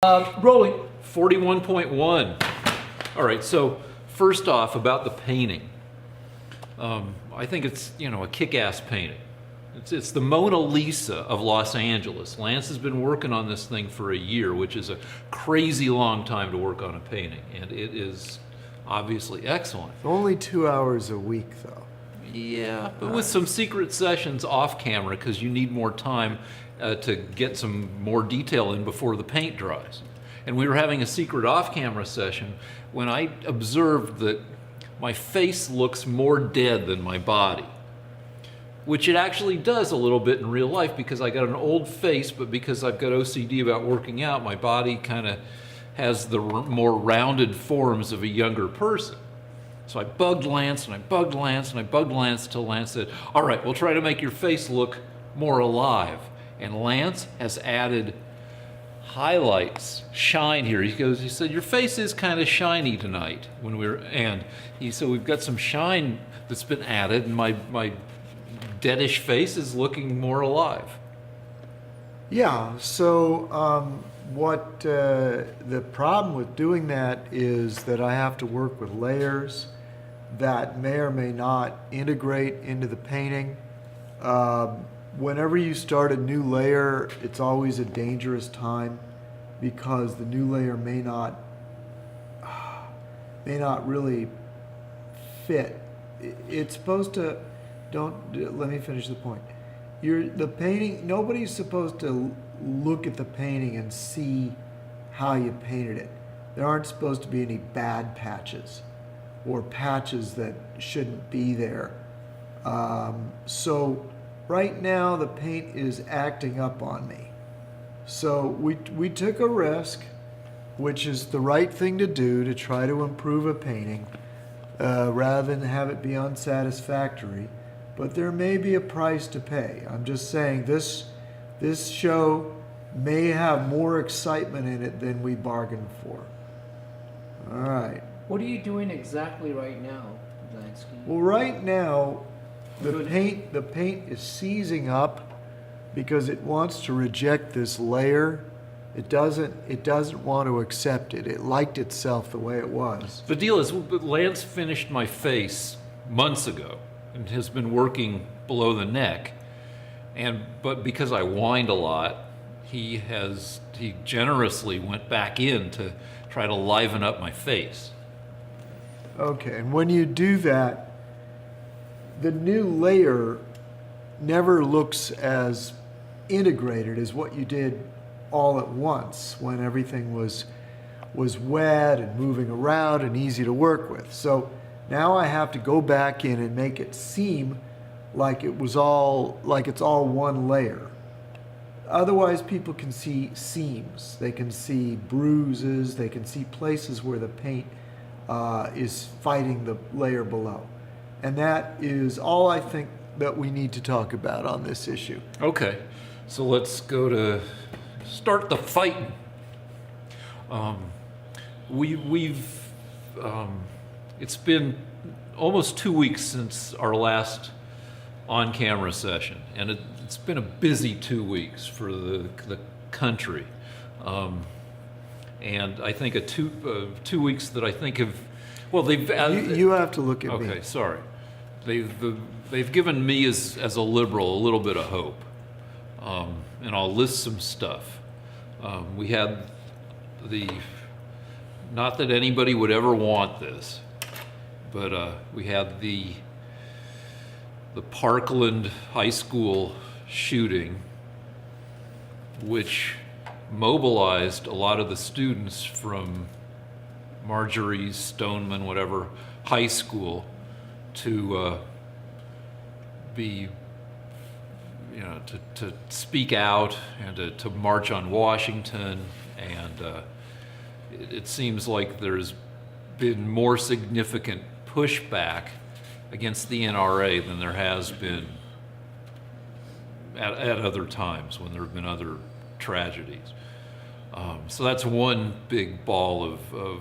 Rolling. 41.1. All right, so first off, about the painting. I think it's, a kick-ass painting. It's the Mona Lisa of Los Angeles. Lance has been working on this thing for a year, which is a crazy long time to work on a painting, and it is obviously excellent. Only 2 hours a week, though. Yeah, but with some secret sessions off camera, because you need more time to get some more detail in before the paint dries. And we were having a secret off-camera session when I observed that my face looks more dead than my body, which it actually does a little bit in real life because I got an old face, but because I've got OCD about working out, my body kind of has the more rounded forms of a younger person. So I bugged Lance, and I bugged Lance, and I bugged Lance till Lance said, all right, we'll try to make your face look more alive. And Lance has added highlights, shine here. He said, your face is kind of shiny tonight he said, we've got some shine that's been added, and my deadish face is looking more alive. Yeah, so what the problem with doing that is that I have to work with layers that may or may not integrate into the painting. Whenever you start a new layer, it's always a dangerous time because the new layer may not really fit. It's supposed to, let me finish the point. The painting, nobody's supposed to look at the painting and see how you painted it. There aren't supposed to be any bad patches or patches that shouldn't be there. So right now the paint is acting up on me. So we took a risk, which is the right thing to do to try to improve a painting rather than have it be unsatisfactory. But there may be a price to pay. I'm just saying this show may have more excitement in it than we bargained for. All right. What are you doing exactly right now, Lansky? Well, right now, the paint is seizing up because it wants to reject this layer. It doesn't want to accept it. It liked itself the way it was. The deal is, Lance finished my face months ago and has been working below the neck. But because I whined a lot, he generously went back in to try to liven up my face. Okay, and when you do that, the new layer never looks as integrated as what you did all at once when everything was wet and moving around and easy to work with. So now I have to go back in and make it seem like it's all one layer. Otherwise, people can see seams, they can see bruises, they can see places where the paint is fighting the layer below. And that is all I think that we need to talk about on this issue. Okay, so let's go to start the fighting. It's been almost 2 weeks since our last on-camera session, and it's been a busy 2 weeks for the country. And I think 2 weeks that I think have, well, they've... You have to look at me. Okay, sorry. They've given me as a liberal a little bit of hope. And I'll list some stuff. We had not that anybody would ever want this, but we had the Parkland High School shooting, which mobilized a lot of the students from Marjorie Stoneman, whatever, high school to to speak out and to march on Washington. And it seems like there's been more significant pushback against the NRA than there has been at other times when there have been other tragedies. So that's one big ball of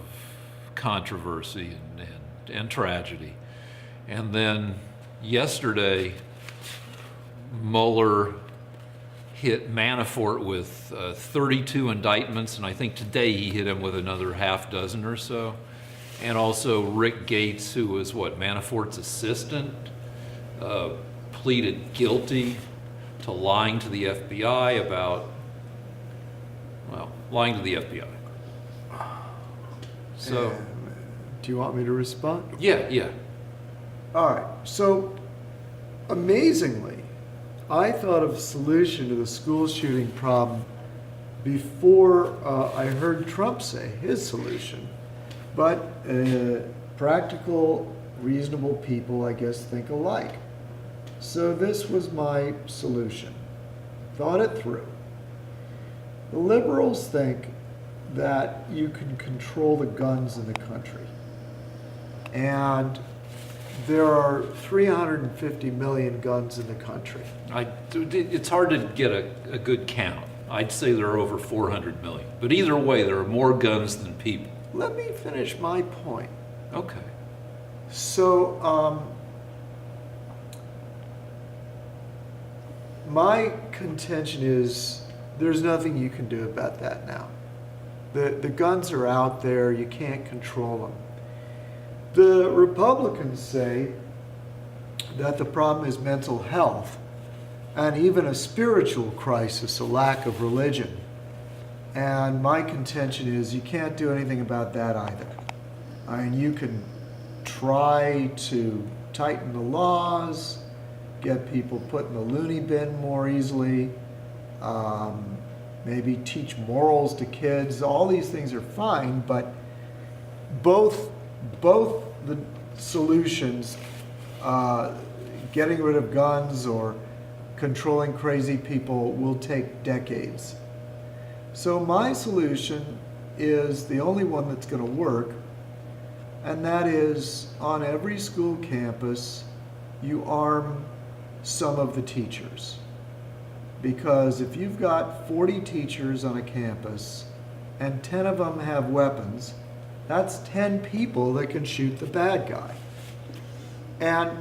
controversy and tragedy. And then yesterday, Mueller hit Manafort with 32 indictments, and I think today he hit him with another half dozen or so. And also Rick Gates, who was Manafort's assistant, pleaded guilty to lying to the FBI about, lying to the FBI. So, do you want me to respond? yeah. All right. So, amazingly, I thought of a solution to the school shooting problem before I heard Trump say his solution. But practical, reasonable people, I guess, think alike. So this was my solution. Thought it through. The liberals think that you can control the guns in the country. And there are 350 million guns in the country. It's hard to get a good count. I'd say there are over 400 million. But either way, there are more guns than people. Let me finish my point. Okay. So, my contention is there's nothing you can do about that now. The guns are out there, you can't control them. The Republicans say that the problem is mental health and even a spiritual crisis, a lack of religion. And my contention is you can't do anything about that either. I mean, you can try to tighten the laws, get people put in the loony bin more easily, maybe teach morals to kids. All these things are fine, but both the solutions, getting rid of guns or controlling crazy people, will take decades. So my solution is the only one that's going to work, and that is on every school campus, you arm some of the teachers. Because if you've got 40 teachers on a campus and 10 of them have weapons, that's 10 people that can shoot the bad guy. And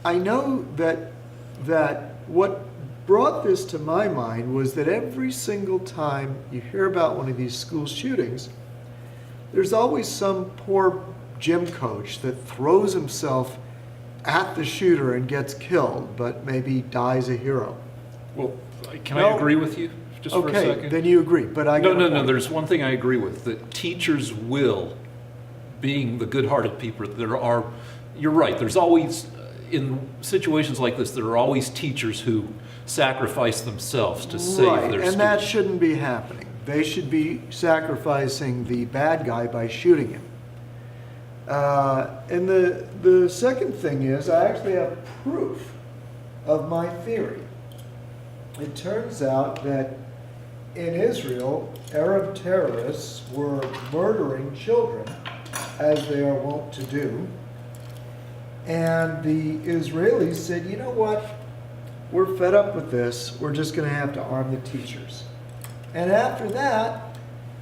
I know that what brought this to my mind was that every single time you hear about one of these school shootings, there's always some poor gym coach that throws himself at the shooter and gets killed, but maybe dies a hero. Well, can I agree with you just for a second? Okay, then you agree, but I No. There's one thing I agree with, that teachers will, being the good-hearted people, you're right, there's always, in situations like this, there are always teachers who sacrifice themselves to save their students. And that shouldn't be happening. They should be sacrificing the bad guy by shooting him. And the second thing is, I actually have proof of my theory. It turns out that in Israel, Arab terrorists were murdering children, as they are wont to do. And the Israelis said, you know what? We're fed up with this. We're just going to have to arm the teachers. And after that,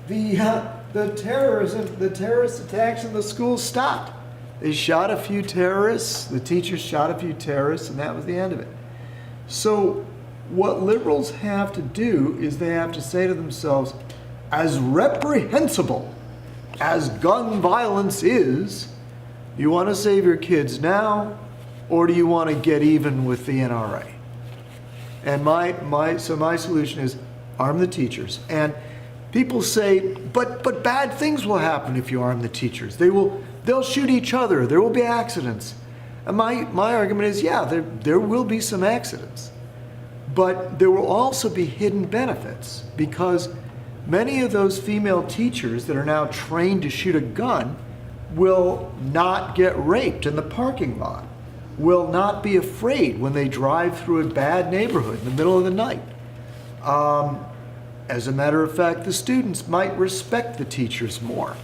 the terrorist attacks in the schools stopped. They shot a few terrorists, the teachers shot a few terrorists, and that was the end of it. So what liberals have to do is they have to say to themselves, as reprehensible as gun violence is, do you want to save your kids now, or do you want to get even with the NRA? And my solution is arm the teachers. And people say, but bad things will happen if you arm the teachers. They'll shoot each other. There will be accidents. And my argument is, yeah, there will be some accidents. But there will also be hidden benefits, because many of those female teachers that are now trained to shoot a gun will not get raped in the parking lot, will not be afraid when they drive through a bad neighborhood in the middle of the night. As a matter of fact, the students might respect the teachers more.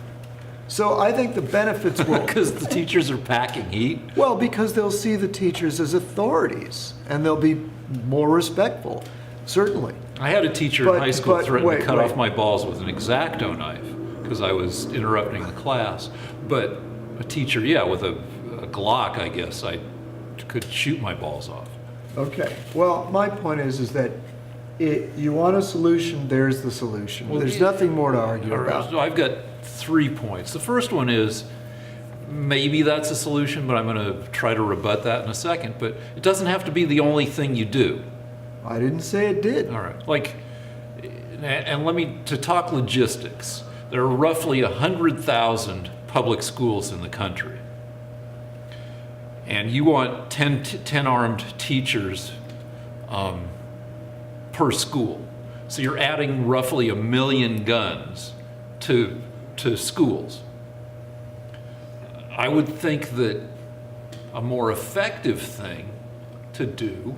So I think the benefits will... Because the teachers are packing heat? Well, because they'll see the teachers as authorities, and they'll be more respectful, certainly. I had a teacher in high school threaten to cut off my balls with an X-Acto knife because I was interrupting the class. But a teacher, with a Glock, I guess, I could shoot my balls off. Okay, well, my point is that you want a solution, there's the solution. Well, There's nothing more to argue All right, about. so I've got 3 points. The first one is maybe that's a solution, but I'm going to try to rebut that in a second. But it doesn't have to be the only thing you do. I didn't say it did. All right, and let me to talk logistics. There are roughly 100,000 public schools in the country, and you want 10 armed teachers per school. So you're adding roughly 1 million guns to schools. I would think that a more effective thing to do,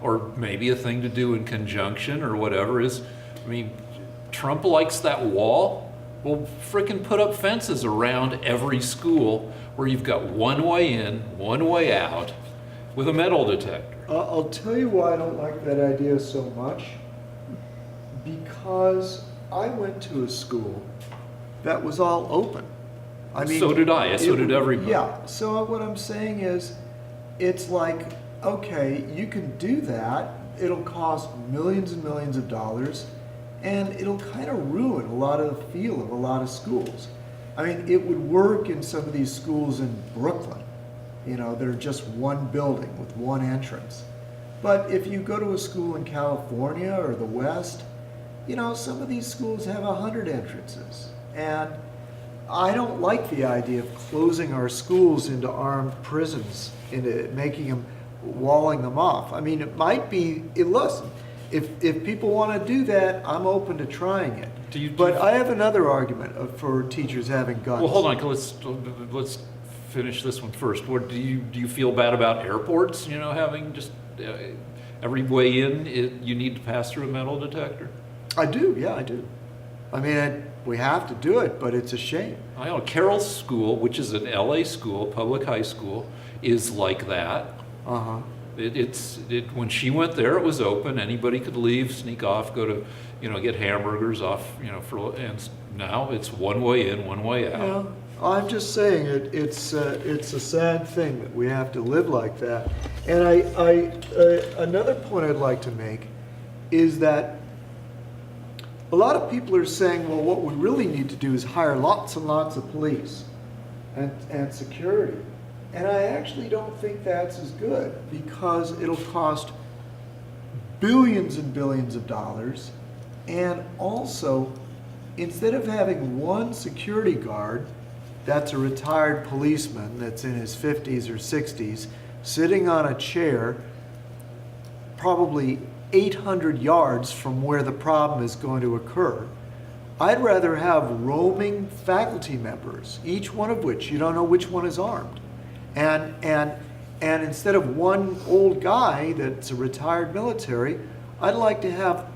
or maybe a thing to do in conjunction or whatever, is, I mean, Trump likes that wall. Well, frickin' put up fences around every school where you've got one way in, one way out with a metal detector. I'll tell you why I don't like that idea so much. Because I went to a school that was all open. I mean, So did I, so did everybody. Yeah, so what I'm saying is, it's like, okay, you can do that, it'll cost millions and millions of dollars, and it'll kind of ruin a lot of the feel of a lot of schools. I mean, it would work in some of these schools in Brooklyn, you know, that are just one building with one entrance. But if you go to a school in California or the West, you know, some of these schools have 100 entrances. And I don't like the idea of closing our schools into armed prisons, into making them, walling them off. I mean, it might be, listen, if people want to do that, I'm open to trying it. But I have another argument for teachers having guns. Well, hold on, let's finish this one first. What do you feel bad about airports, you know, having just every way in, you need to pass through a metal detector? I do, yeah, I do. I mean, we have to do it, but it's a shame. I know Carroll's school, which is an LA school, public high school, is like that. Uh-huh. When she went there, it was open. Anybody could leave, sneak off, go to, you know, get hamburgers off, you know, and now it's one way in, one way out. Yeah, I'm just saying it's a sad thing that we have to live like that. And another point I'd like to make is that a lot of people are saying, well, what we really need to do is hire lots and lots of police and security. And I actually don't think that's as good, because it'll cost billions and billions of dollars. And also, instead of having one security guard that's a retired policeman that's in his 50s or 60s, sitting on a chair, probably 800 yards from where the problem is going to occur, I'd rather have roaming faculty members, each one of which you don't know which one is armed. And instead of one old guy that's a retired military, I'd like to have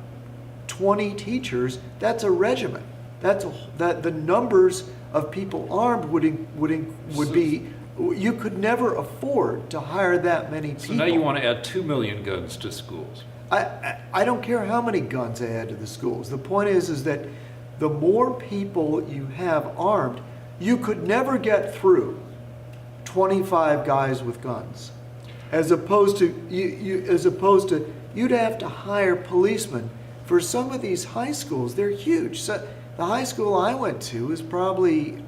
20 teachers. That's a regiment. That the numbers of people armed would be. You could never afford to hire that many people. So now you want to add 2 million guns to schools. I don't care how many guns they add to the schools. The point is that the more people you have armed, you could never get through 25 guys with guns, as opposed to you'd have to hire policemen for some of these high schools. They're huge. So the high school I went to is probably,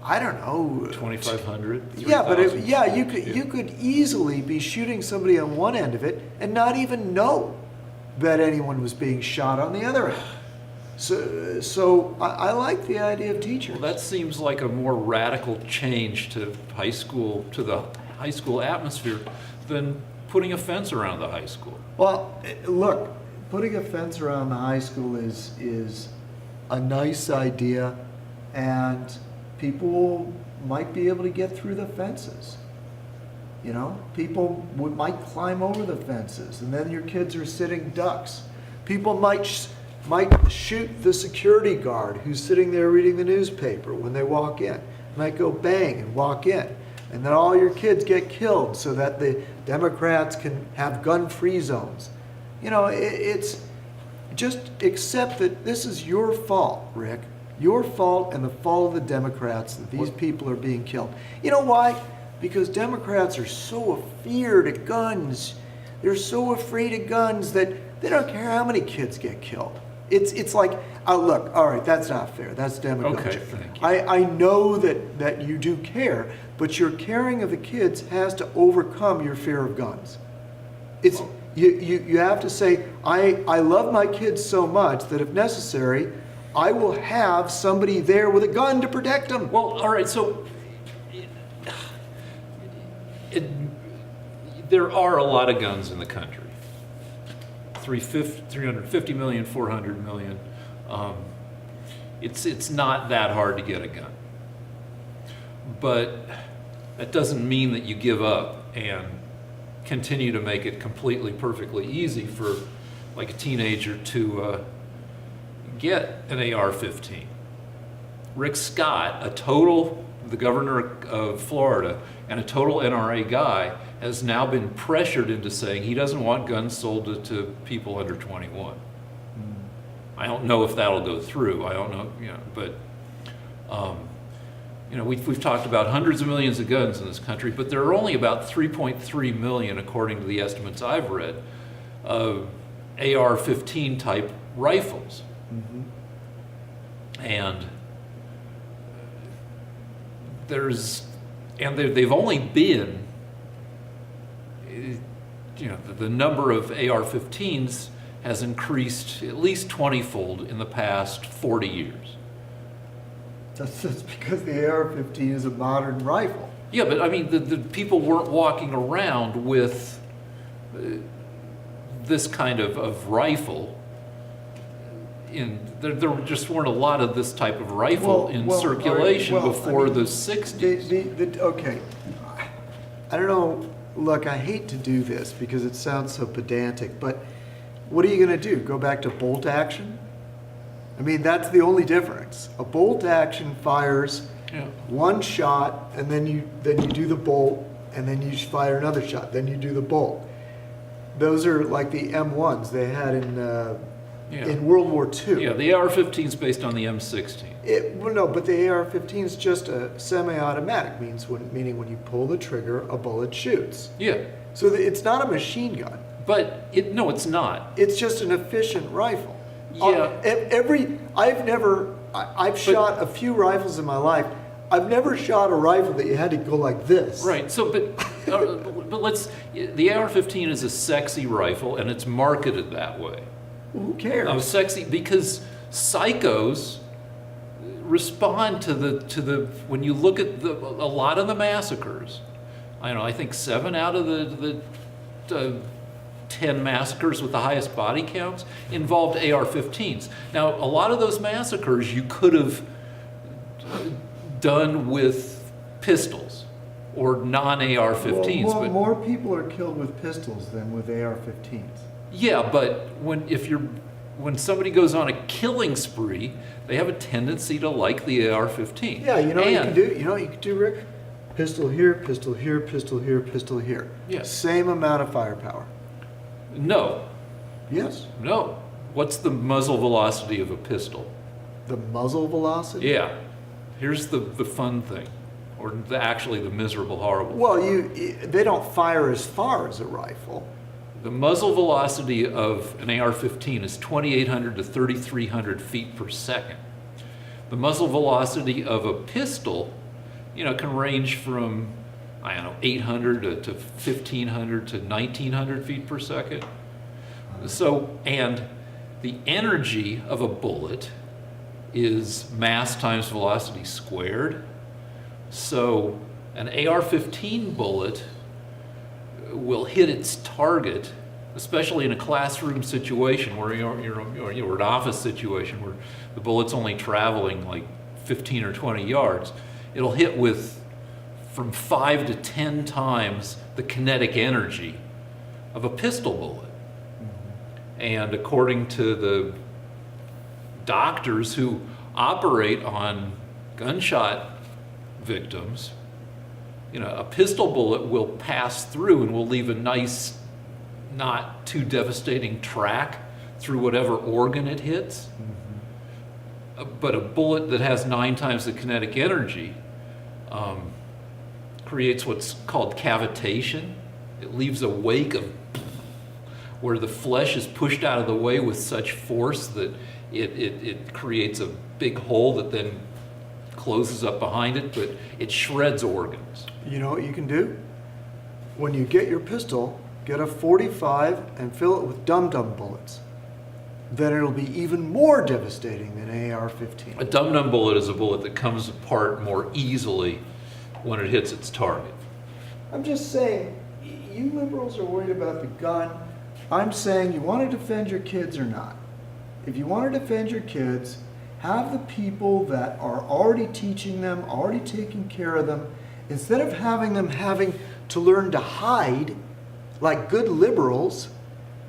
I don't know, 2,500. Yeah, but 3,000. you could easily be shooting somebody on one end of it and not even know that anyone was being shot on the other end. So I like the idea of teachers. Well, that seems like a more radical change to the high school atmosphere than putting a fence around the high school. Well, look, putting a fence around the high school is a nice idea, and people might be able to get through the fences. You know, people might climb over the fences, and then your kids are sitting ducks. People might shoot the security guard who's sitting there reading the newspaper when they walk in. Might go bang and walk in. And then all your kids get killed so that the Democrats can have gun-free zones. You know, it's just accept that this is your fault, Rick. Your fault and the fault of the Democrats that these people are being killed. You know why? Because Democrats are so afeared of guns. they're so afraid of guns that they don't care how many kids get killed. It's like, oh, look, all right, that's not fair. That's demagogic. Okay, thank you. I know that you do care, but your caring of the kids has to overcome your fear of guns. It's you have to say, I love my kids so much that if necessary, I will have somebody there with a gun to protect them. Well, all right, so there are a lot of guns in the country. 350 million, 400 million. It's not that hard to get a gun. But that doesn't mean that you give up and continue to make it completely, perfectly easy for like a teenager to get an AR-15. Rick Scott, the governor of Florida, and a total NRA guy, has now been pressured into saying he doesn't want guns sold to people under 21. I don't know if that'll go through. I don't know, but we've talked about hundreds of millions of guns in this country, but there are only about 3.3 million, according to the estimates I've read, of AR-15 type rifles. And they've only been, the number of AR-15s has increased at least 20-fold in the past 40 years. That's because the AR-15 is a modern rifle. Yeah, but I mean, the people weren't walking around with this kind of rifle. There just weren't a lot of this type of rifle in circulation before the 60s. Okay, I don't know. Look, I hate to do this because it sounds so pedantic, but what are you going to do? Go back to bolt action? I mean, that's the only difference. A bolt action fires one shot, and then you do the bolt, and then you fire another shot, then you do the bolt. Those are like the M1s they had in World War II. Yeah, the AR-15 is based on the M16. No, but the AR-15 is just a semi-automatic, meaning when you pull the trigger, a bullet shoots. Yeah. So it's not a machine gun. But it's not. It's just an efficient rifle. Yeah. I've shot a few rifles in my life. I've never shot a rifle that you had to go like this. Right. So, but the AR-15 is a sexy rifle, and it's marketed that way. Who cares? Sexy because psychos respond to the when you look at a lot of the massacres. I think 7 out of the 10 massacres with the highest body counts involved AR-15s. Now, a lot of those massacres you could have done with pistols or non-AR-15s. Well, more people are killed with pistols than with AR-15s. Yeah, but when somebody goes on a killing spree, they have a tendency to like the AR-15. Yeah, you know what you can do? You know what you can do, Rick? Pistol here, pistol here, pistol here, pistol here. Yeah. Same amount of firepower. No. Yes. No. What's the muzzle velocity of a pistol? The muzzle velocity? Yeah. Here's the fun thing, or actually the miserable, horrible. Well, they don't fire as far as a rifle. The muzzle velocity of an AR-15 is 2,800 to 3,300 feet per second. The muzzle velocity of a pistol, can range from, 800 to 1,500 to 1,900 feet per second. So, and the energy of a bullet is mass times velocity squared. So an AR-15 bullet will hit its target, especially in a classroom situation where you're an office situation where the bullet's only traveling like 15 or 20 yards. It'll hit with from 5 to 10 times the kinetic energy of a pistol bullet. And according to the doctors who operate on gunshot victims, a pistol bullet will pass through and will leave a nice, not too devastating track through whatever organ it hits. But a bullet that has 9 times the kinetic energy creates what's called cavitation. It leaves a wake of where the flesh is pushed out of the way with such force that it creates a big hole that then closes up behind it, but it shreds organs. You know what you can do? When you get your pistol, get a 45 and fill it with dum-dum bullets. Then it'll be even more devastating than an AR-15. A dum-dum bullet is a bullet that comes apart more easily when it hits its target. I'm just saying, you liberals are worried about the gun. I'm saying you want to defend your kids or not. If you want to defend your kids, have the people that are already teaching them, already taking care of them, instead of having them having to learn to hide like good liberals,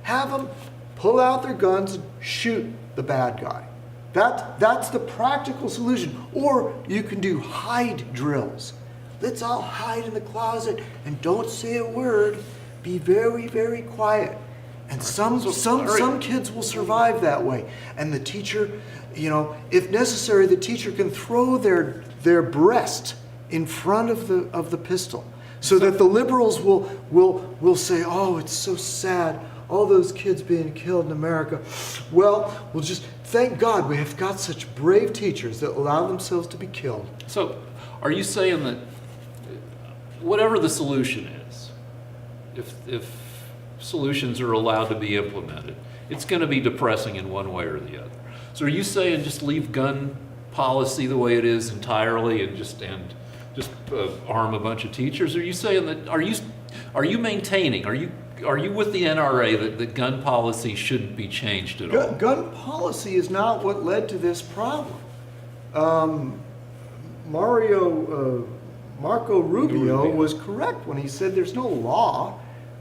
have them pull out their guns and shoot the bad guy. That's the practical solution. Or you can do hide drills. Let's all hide in the closet and don't say a word. Be very, very quiet. And some kids will survive that way. And the teacher, you know, if necessary, the teacher can throw their breast in front of the pistol, so that the liberals will say, "Oh, it's so sad, all those kids being killed in America." Well, we'll just thank God we have got such brave teachers that allow themselves to be killed. So, are you saying that whatever the solution is, if solutions are allowed to be implemented, it's going to be depressing in one way or the other? So, are you saying just leave gun policy the way it is entirely and just arm a bunch of teachers? Are you saying that are you maintaining? Are you with the NRA that gun policy shouldn't be changed at all? Gun policy is not what led to this problem. Marco Rubio was correct when he said there's no law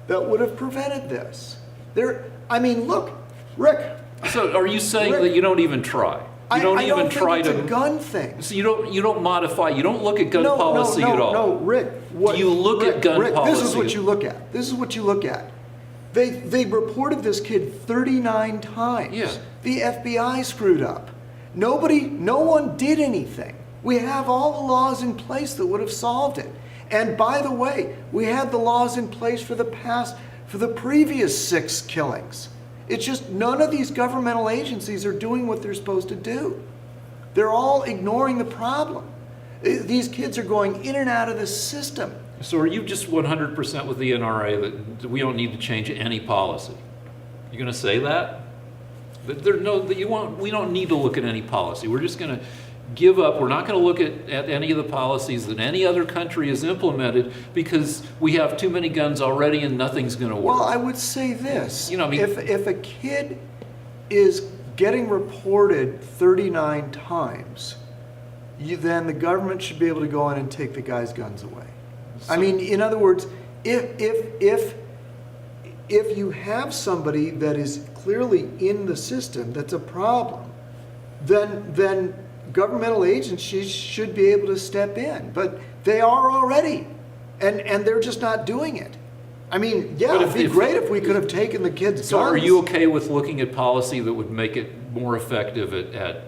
that would have prevented this. Look, Rick. So are you saying that you don't even try? You don't even try to. It's a gun thing. So you don't modify. You don't look at gun policy at all. No, Rick. Do you look at gun policy? This is what you look at. This is what you look at. They reported this kid 39 times. Yeah. The FBI screwed up. No one did anything. We have all the laws in place that would have solved it. And by the way, we had the laws in place for the previous 6 killings. It's just none of these governmental agencies are doing what they're supposed to do. They're all ignoring the problem. These kids are going in and out of the system. So are you just 100% with the NRA that we don't need to change any policy? You're going to say that? We don't need to look at any policy. We're just going to give up. We're not going to look at any of the policies that any other country has implemented because we have too many guns already and nothing's going to work. Well, I would say this. If a kid is getting reported 39 times, then the government should be able to go in and take the guy's guns away. In other words, if you have somebody that is clearly in the system that's a problem, then governmental agencies should be able to step in. But they are already, and they're just not doing it. It'd be great if we could have taken the kids' guns. So are you okay with looking at policy that would make it more effective at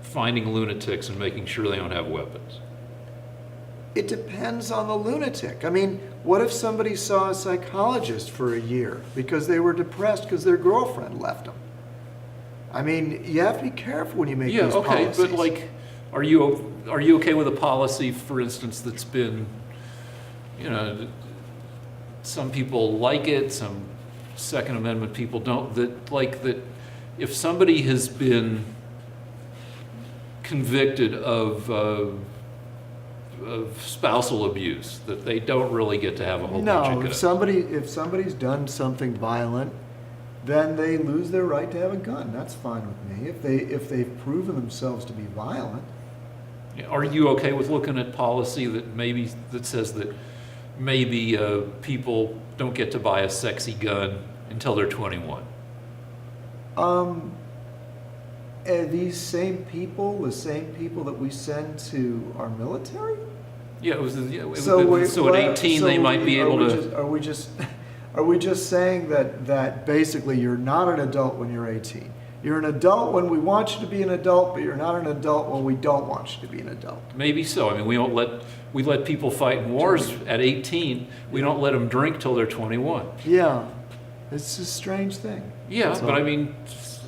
finding lunatics and making sure they don't have weapons? It depends on the lunatic. What if somebody saw a psychologist for a year because they were depressed because their girlfriend left them? You have to be careful when you make these policies. But are you okay with a policy, for instance, that's been, some people like it, some Second Amendment people don't, that if somebody has been convicted of spousal abuse, that they don't really get to have a whole bunch of guns? No, if somebody's done something violent, then they lose their right to have a gun. That's fine with me. If they've proven themselves to be violent. Are you okay with looking at policy that says that maybe people don't get to buy a sexy gun until they're 21? Are these same people the same people that we send to our military? Yeah, so at 18 they might be able to. Are we just saying that basically you're not an adult when you're 18? You're an adult when we want you to be an adult, but you're not an adult when we don't want you to be an adult. Maybe so. We let people fight in wars at 18. We don't let them drink till they're 21. Yeah. It's a strange thing. Yeah, That's but all. I mean,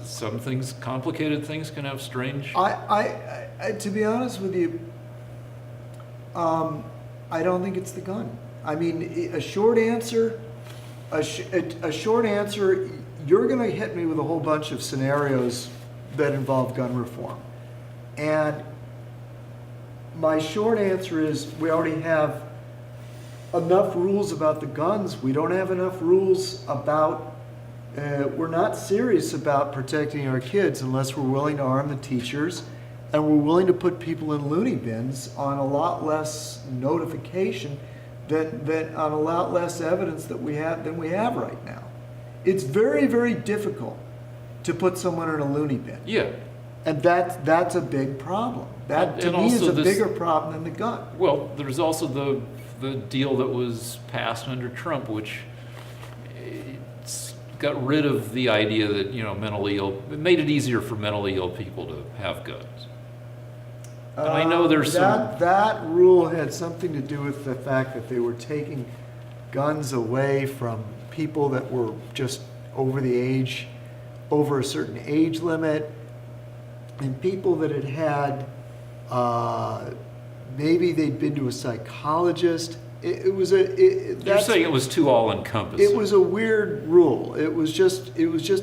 some things, complicated things can have strange. To be honest with you, I don't think it's the gun. I mean, a short answer, a short answer, you're going to hit me with a whole bunch of scenarios that involve gun reform. And my short answer is we already have enough rules about the guns. We don't have enough rules about, we're not serious about protecting our kids unless we're willing to arm the teachers and we're willing to put people in loony bins on a lot less notification than on a lot less evidence that we have than we have right now. It's very, very difficult to put someone in a loony bin. Yeah. And that's a big problem. That to And me is also a this- bigger problem than the gun. Well, there's also the deal that was passed under Trump, which got rid of the idea that, mentally ill, it made it easier for mentally ill people to have guns. And I know there's that rule had something to do with the fact that they were taking guns away from people that were just over a certain age limit, and people that had maybe they'd been to a psychologist. You're saying it was too all-encompassing. It was a weird rule. It was just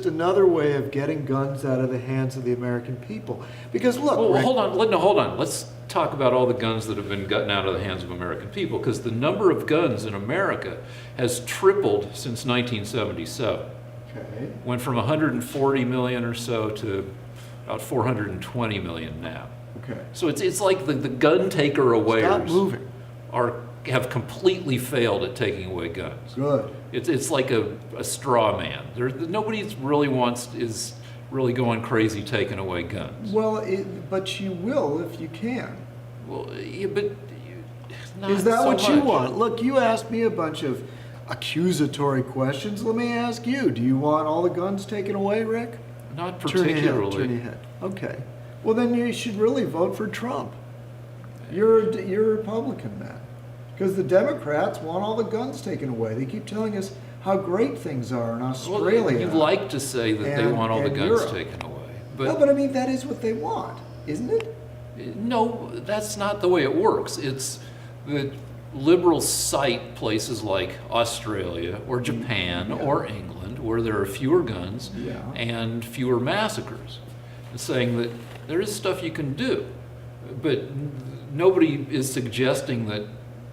another way of getting guns out of the hands of the American people. Because look, Well, Rick, hold on. Let's talk about all the guns that have been gotten out of the hands of American people, because the number of guns in America has tripled since 1977. okay. Went from 140 million or so to about 420 million now. Okay. So it's like the gun taker Stop awayers moving. have completely failed at taking away guns. Good. It's like a straw man. Nobody is really going crazy taking away guns. Well, but you will if you can. Well, yeah, but not Is that so what you much. want? Look, you asked me a bunch of accusatory questions. Let me ask you: do you want all the guns taken away, Rick? Not Turn your particularly. head. Okay. Well, then you should really vote for Trump. You're a Republican then, because the Democrats want all the guns taken away. They keep telling us how great things are in Australia. Well, you'd like to say that they and- want all the and guns Europe. taken away, No, but I mean that is what they want, isn't it? no, that's not the way it works. It's that liberals cite places like Australia or Japan or England, where there are fewer guns Yeah. and fewer massacres, and saying that there is stuff you can do, but nobody is suggesting that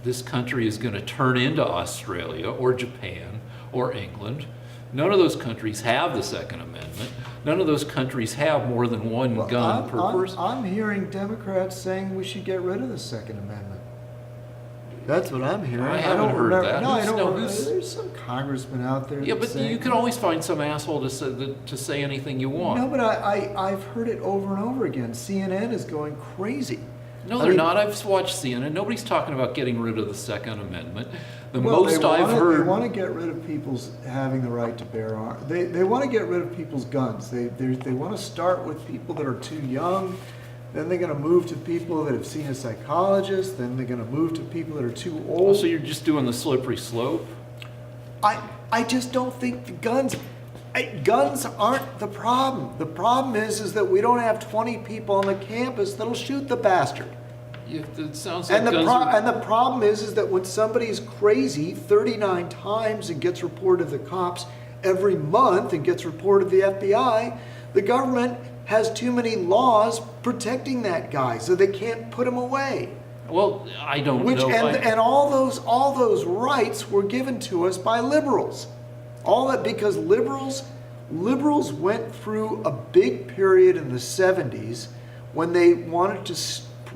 this country is going to turn into Australia or Japan or England. None of those countries have the Second Amendment. None of those countries have more than one Well, gun per person. I'm hearing Democrats saying we should get rid of the Second Amendment. That's what I'm hearing. I haven't don't heard remember. that. No, I Who's- don't no, remember. who's- There's some congressman out there. Yeah, that's but you saying can that. always find some asshole to say anything you want. No, but I've heard it over and over again. CNN is going crazy. No, I they're mean- not. I've watched CNN. Nobody's talking about getting rid of the Second Amendment. The Well, most they I've wanna- heard. They want to get rid of people's having the right to bear arms. They want to get rid of people's guns. They want to start with people that are too young. Then they're going to move to people that have seen a psychologist. Then they're going to move to people that are too Oh, old. so you're just doing the slippery slope? I just don't think the guns aren't the problem. The problem is that we don't have 20 people on the campus that'll shoot the bastard. Yeah, it sounds like And the, guns pro- are- and the problem is that when somebody's crazy 39 times and gets reported to the cops every month and gets reported to the FBI, the government has too many laws protecting that guy, so they can't put him away. Well, I don't Which know. and all those rights were given to us by liberals. All that because liberals went through a big period in the 70s when they wanted to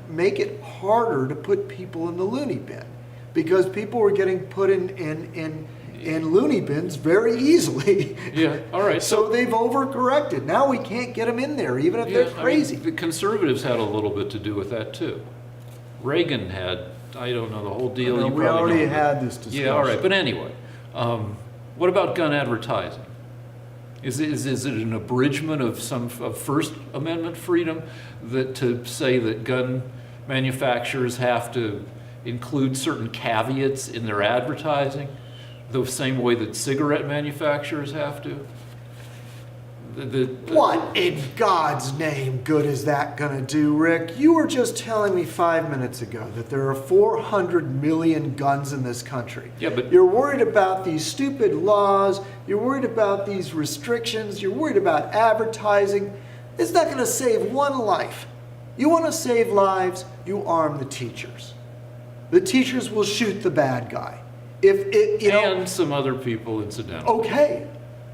make it harder to put people in the loony bin, because people were getting put in loony bins very easily. Yeah, all right. So they've overcorrected. Now we can't get them in there, even if Yeah, they're I mean, crazy. the conservatives had a little bit to do with that too. Reagan had, I don't know the whole deal. No, You we probably already know. had this discussion. Yeah, all right. But anyway, what about gun advertising? Is it an abridgment of of First Amendment freedom that to say that gun manufacturers have to include certain caveats in their advertising? the same way that cigarette manufacturers have to? What in God's name good is that going to do, Rick? You were just telling me 5 minutes ago that there are 400 million guns in this country. Yeah, but You're worried about these stupid laws. You're worried about these restrictions. You're worried about advertising. It's not going to save one life. You want to save lives, you arm the teachers. The teachers will shoot the bad guy. and some other people incidentally. Okay,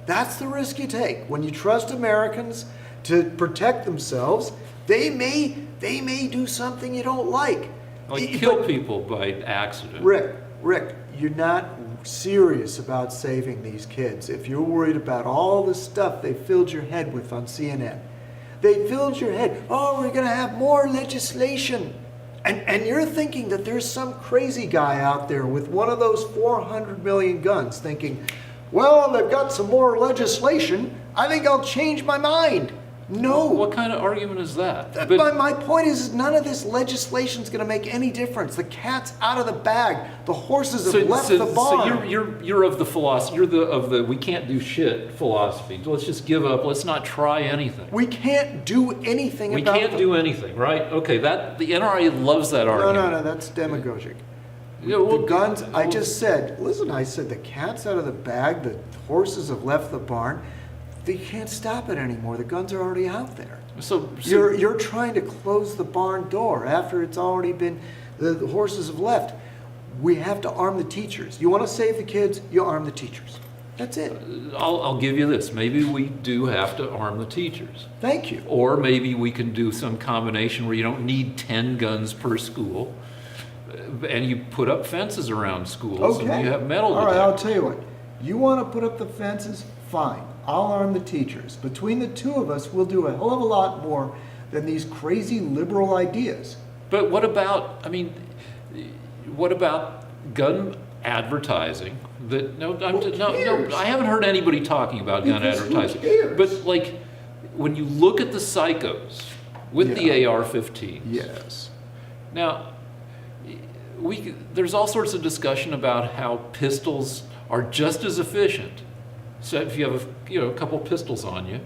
that's the risk you take. When you trust Americans to protect themselves, they may do something you don't like. Like kill people by accident. Rick, you're not serious about saving these kids if you're worried about all the stuff they filled your head with on CNN. They filled your head, oh, we're going to have more legislation. And you're thinking that there's some crazy guy out there with one of those 400 million guns thinking, well, they've got some more legislation. I think I'll change my mind. No. What kind of argument is that? My point is none of this legislation is going to make any difference. The cat's out of the bag. The horses have left the barn. So you're of the philosophy. You're of the we can't do shit philosophy. Let's just give up. Let's not try anything. We can't do anything We about can't do anything, right? Okay, the NRA loves that argument. No, that's demagogic. Yeah, well, The guns, I just said, listen, I said the cat's out of the bag, the horses have left the barn. They can't stop it anymore. The guns are already out there. So You're trying to close the barn door after it's already been, the horses have left. We have to arm the teachers. You want to save the kids, you arm the teachers. That's it. I'll give you this. Maybe we do have to arm the teachers. Thank you. Or maybe we can do some combination where you don't need 10 guns per school, and you put up fences around schools, Okay. and you have metal All right, I'll detectors. tell you what. You want to put up the fences? Fine. I'll arm the teachers. Between the two of us, we'll do a hell of a lot more than these crazy liberal ideas. But what about gun advertising? No, I haven't heard anybody talking about gun Because who advertising. cares? But like, when you look at the psychos with the AR-15s. Yes. Now, there's all sorts of discussion about how pistols are just as efficient. So if you have a couple pistols on you,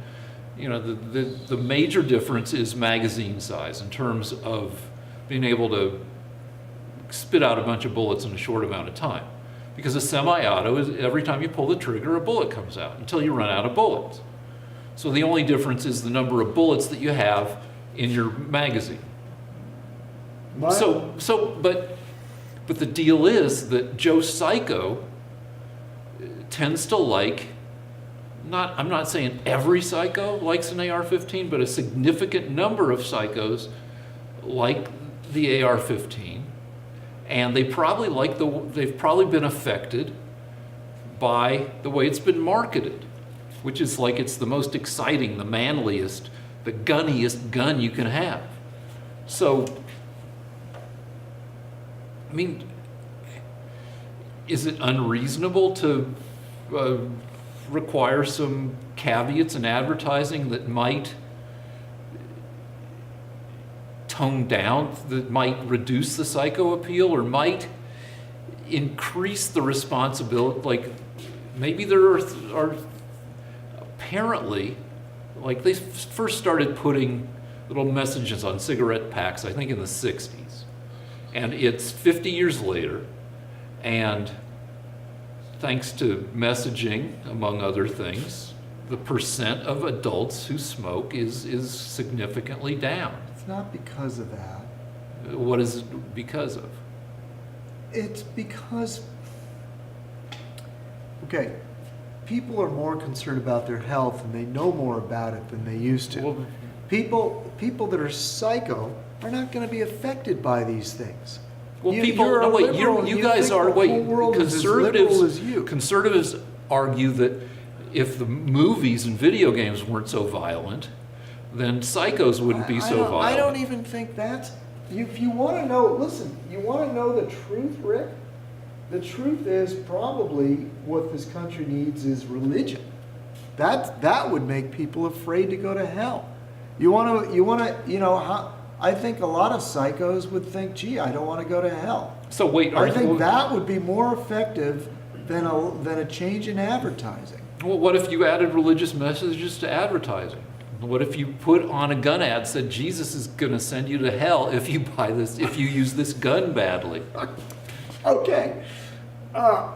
the major difference is magazine size in terms of being able to spit out a bunch of bullets in a short amount of time. Because a semi-auto is every time you pull the trigger, a bullet comes out until you run out of bullets. So the only difference is the number of bullets that you have in your magazine. But the deal is that Joe Psycho tends to like, I'm not saying every psycho likes an AR-15, but a significant number of psychos like the AR-15, and they've probably been affected by the way it's been marketed, which is like it's the most exciting, the manliest, the gunniest gun you can have. So, I mean, is it unreasonable to require some caveats in advertising that might tone down, that might reduce the psycho appeal, or might increase the responsibility? Like, maybe there are apparently, like they first started putting little messages on cigarette packs, I think in the 60s. And it's 50 years later, and thanks to messaging, among other things, the percent of adults who smoke is significantly down. It's not because of that. What is it because of? It's because, okay, people are more concerned about their health and they know more about it than they used to. Well, People that are psycho are not going to be affected by these things. Well, You- people, you're a no, wait, liberal and you you guys think are, the wait, whole world is as liberal as you. conservatives argue that if the movies and video games weren't so violent, then psychos wouldn't be so violent. I don't even think that's, if you want to know, listen, you want to know the truth, Rick? The truth is probably what this country needs is religion. That would make people afraid to go to hell. I think a lot of psychos would think, gee, I don't want to go to hell. So wait, I think that would be more effective than a change in advertising. Well, what if you added religious messages to advertising? What if you put on a gun ad said Jesus is going to send you to hell if you buy this, if you use this gun badly? Okay.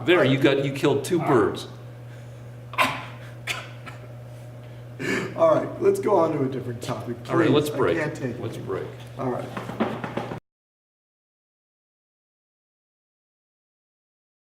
There, you killed two birds. All right, let's go on to a different topic. All right, please. let's break. I can't take it. Let's break. All right.